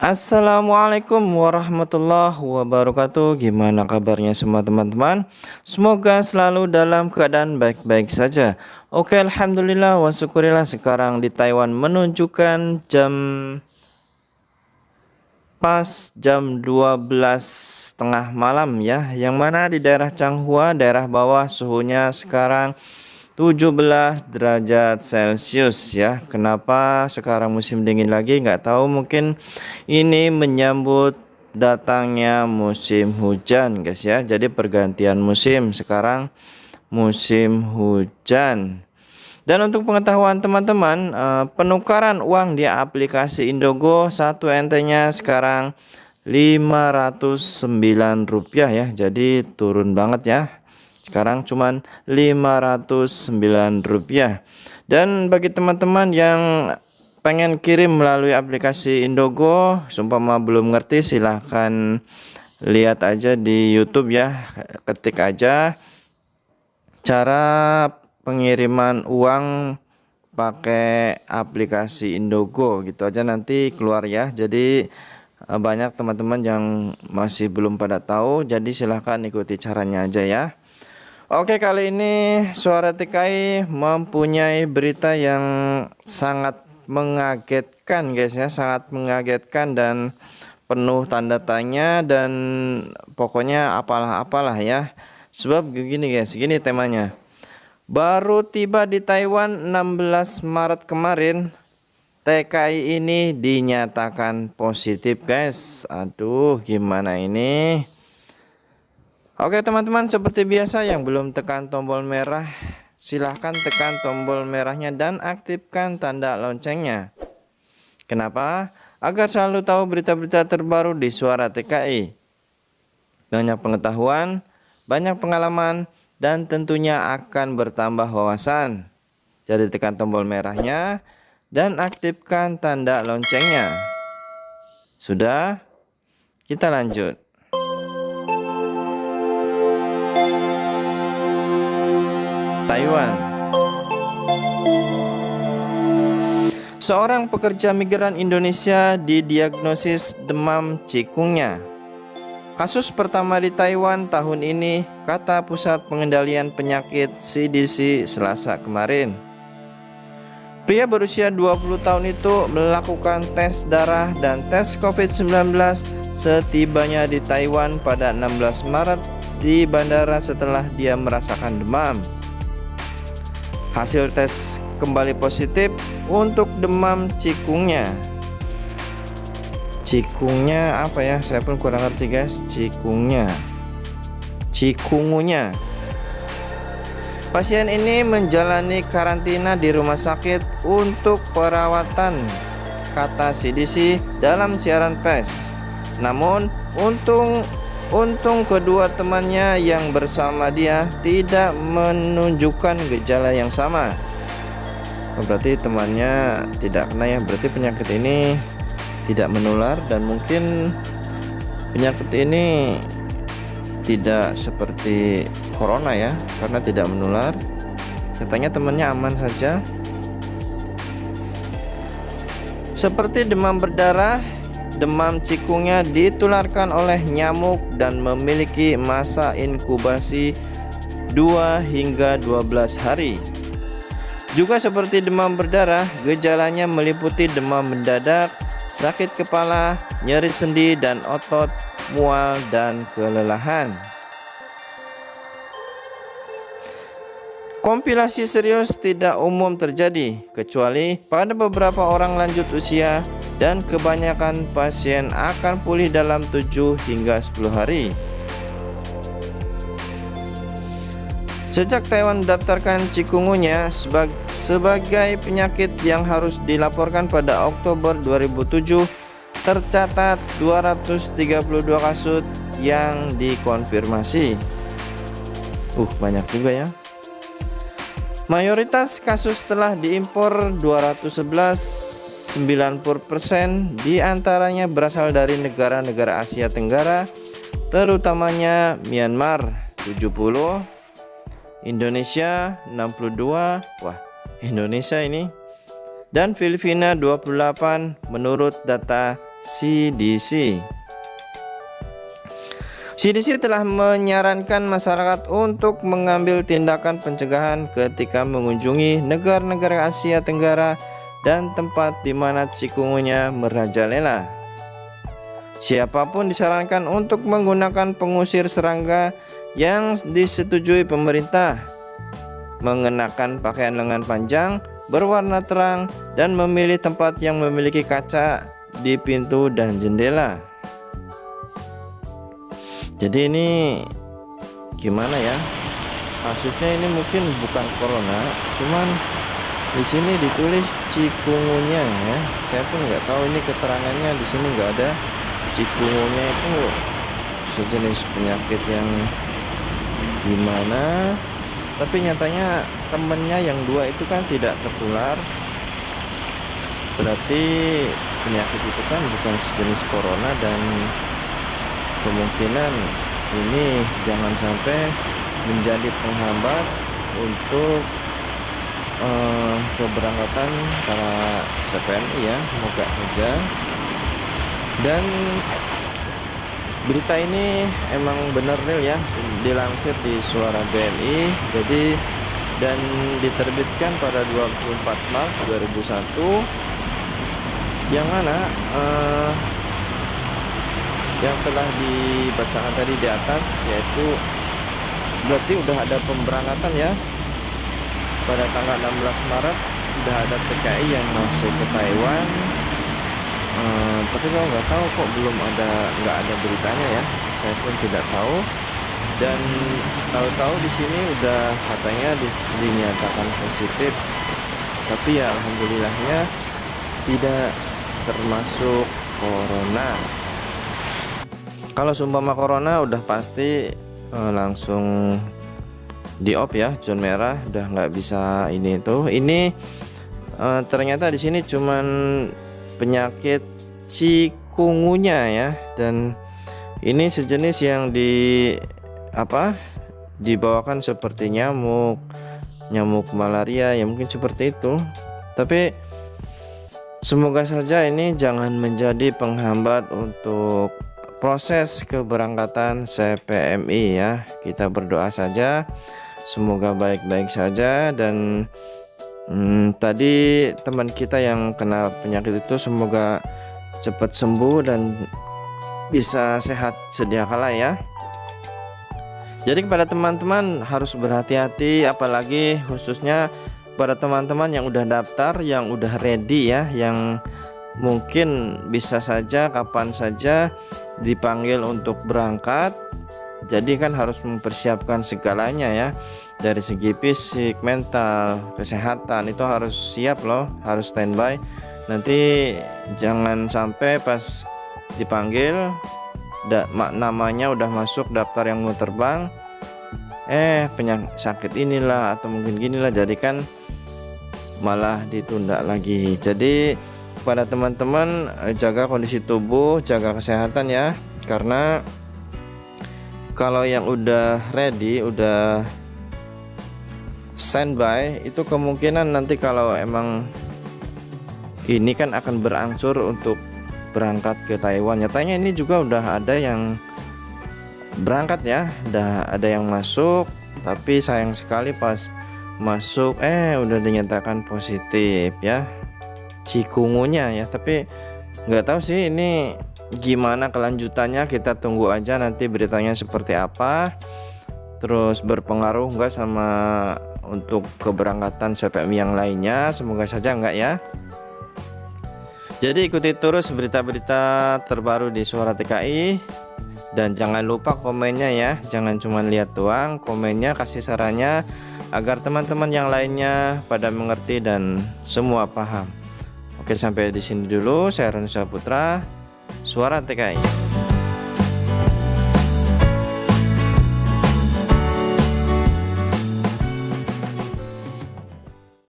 Assalamualaikum warahmatullahi wabarakatuh. Gimana kabarnya semua teman-teman? Semoga selalu dalam keadaan baik-baik saja. Oke, alhamdulillah wa syukurillah, sekarang di Taiwan menunjukkan pas jam 12 tengah malam ya. Yang mana di daerah Changhua, daerah bawah, suhunya sekarang 17 derajat Celcius ya. Kenapa sekarang musim dingin lagi? Nggak tahu, mungkin ini menyambut datangnya musim hujan guys ya. Jadi pergantian musim, sekarang musim hujan. Dan untuk pengetahuan teman-teman, penukaran uang di aplikasi Indogo 1 NT-nya sekarang Rp509 ya. Jadi turun banget ya. Sekarang cuman Rp509. Dan bagi teman-teman yang pengen kirim melalui aplikasi Indogo, sumpama belum ngerti, silahkan lihat aja di YouTube ya. Ketik aja cara pengiriman uang pakai aplikasi Indogo gitu aja, nanti keluar ya. Jadi banyak teman-teman yang masih belum pada tahu, jadi silahkan ikuti caranya aja ya. Oke, kali ini Suara TKI mempunyai berita yang sangat mengagetkan guys ya, sangat mengagetkan dan penuh tanda tanya dan pokoknya apalah ya. Sebab begini guys, gini temanya. Baru tiba di Taiwan 16 Maret kemarin, TKI ini dinyatakan positif guys. Aduh, gimana ini? Oke teman-teman, seperti biasa yang belum tekan tombol merah, silahkan tekan tombol merahnya dan aktifkan tanda loncengnya. Kenapa? Agar selalu tahu berita-berita terbaru di Suara TKI. Banyak pengetahuan, banyak pengalaman, dan tentunya akan bertambah wawasan. Jadi tekan tombol merahnya dan aktifkan tanda loncengnya. Sudah? Kita lanjut. Taiwan. Seorang pekerja migran Indonesia didiagnosis demam chikungunya. Kasus pertama di Taiwan tahun ini, kata Pusat Pengendalian Penyakit CDC Selasa kemarin. Pria berusia 20 tahun itu melakukan tes darah dan tes COVID-19 setibanya di Taiwan pada 16 Maret di bandara setelah dia merasakan demam. Hasil tes kembali positif untuk demam chikungunya. Chikungunya apa ya? Saya pun kurang ngerti guys. Chikungunya. Pasien ini menjalani karantina di rumah sakit untuk perawatan, kata CDC dalam siaran pers. Namun untung kedua temannya yang bersama dia tidak menunjukkan gejala yang sama. Berarti temannya tidak kena ya. Berarti penyakit ini tidak menular dan mungkin penyakit ini tidak seperti corona ya, karena tidak menular. Katanya temannya aman saja. Seperti demam berdarah, demam chikungunya ditularkan oleh nyamuk dan memiliki masa inkubasi 2 hingga 12 hari. Juga seperti demam berdarah, gejalanya meliputi demam mendadak, sakit kepala, nyeri sendi dan otot, mual dan kelelahan. Komplikasi serius tidak umum terjadi, kecuali pada beberapa orang lanjut usia, dan kebanyakan pasien akan pulih dalam 7 hingga 10 hari. Sejak Taiwan mendaftarkan chikungunya sebagai penyakit yang harus dilaporkan pada Oktober 2007, tercatat 232 kasus yang dikonfirmasi. Banyak juga ya. Mayoritas kasus telah diimpor 211, 90% diantaranya berasal dari negara-negara Asia Tenggara, terutamanya Myanmar 70, Indonesia 62, Indonesia ini, dan Filipina 28 menurut data CDC. CDC telah menyarankan masyarakat untuk mengambil tindakan pencegahan ketika mengunjungi negara-negara Asia Tenggara dan tempat di mana chikungunya merajalela. Siapapun disarankan untuk menggunakan pengusir serangga yang disetujui pemerintah, mengenakan pakaian lengan panjang berwarna terang, dan memilih tempat yang memiliki kaca di pintu dan jendela. Jadi ini gimana ya? Kasusnya ini mungkin bukan corona, cuman di sini ditulis chikungunya ya. Saya pun nggak tahu ini keterangannya, di sini nggak ada. Chikungunya itu sejenis penyakit yang gimana? Tapi nyatanya temennya yang 2 itu kan tidak tertular. Berarti penyakit itu kan bukan sejenis corona, dan kemungkinan ini jangan sampai menjadi penghambat untuk keberangkatan para CPNI ya, semoga saja. Dan berita ini emang benar real ya, dilansir di Suara BNI. Jadi dan diterbitkan pada 24 Maret 2001, yang mana yang telah dibacakan tadi di atas, yaitu berarti udah ada pemberangkatan ya pada tanggal 16 Maret udah ada TKI yang masuk ke Taiwan. Tapi kalau nggak tahu kok nggak ada beritanya ya, saya pun tidak tahu. Dan tahu-tahu di sini udah katanya dinyatakan positif, tapi ya alhamdulillahnya tidak termasuk corona. Kalau seumpama corona udah pasti langsung di off ya, zona merah, udah nggak bisa ini itu. Ini ternyata di sini cuman penyakit chikungunya ya, dan ini sejenis yang dibawakan seperti nyamuk malaria ya, mungkin seperti itu. Tapi semoga saja ini jangan menjadi penghambat untuk proses keberangkatan CPMI ya. Kita berdoa saja semoga baik-baik saja. Dan tadi teman kita yang kena penyakit itu semoga cepat sembuh dan bisa sehat sedia kala ya. Jadi kepada teman-teman harus berhati-hati, apalagi khususnya pada teman-teman yang udah daftar, yang udah ready ya, yang mungkin bisa saja kapan saja dipanggil untuk berangkat. Jadi kan harus mempersiapkan segalanya ya, dari segi fisik, mental, kesehatan itu harus siap loh, harus standby. Nanti jangan sampai pas dipanggil namanya udah masuk daftar yang mau terbang, penyakit sakit inilah atau mungkin ginilah, jadi kan malah ditunda lagi. Jadi pada teman-teman jaga kondisi tubuh, jaga kesehatan ya, karena kalau yang udah ready, udah standby, itu kemungkinan nanti kalau emang ini kan akan berangsur untuk berangkat ke Taiwan. Nyatanya ini juga udah ada yang berangkat ya, udah ada yang masuk, tapi sayang sekali pas masuk udah dinyatakan positif ya, chikungunya ya. Tapi nggak tahu sih ini gimana kelanjutannya, kita tunggu aja nanti beritanya seperti apa, terus berpengaruh nggak sama untuk keberangkatan CPMI yang lainnya. Semoga saja enggak ya. Jadi ikuti terus berita-berita terbaru di Suara TKI, dan jangan lupa komennya ya, jangan cuma lihat doang, komennya, kasih sarannya agar teman-teman yang lainnya pada mengerti dan semua paham. Oke, sampai di sini dulu. Saya Roni Saputra, Suara TKI.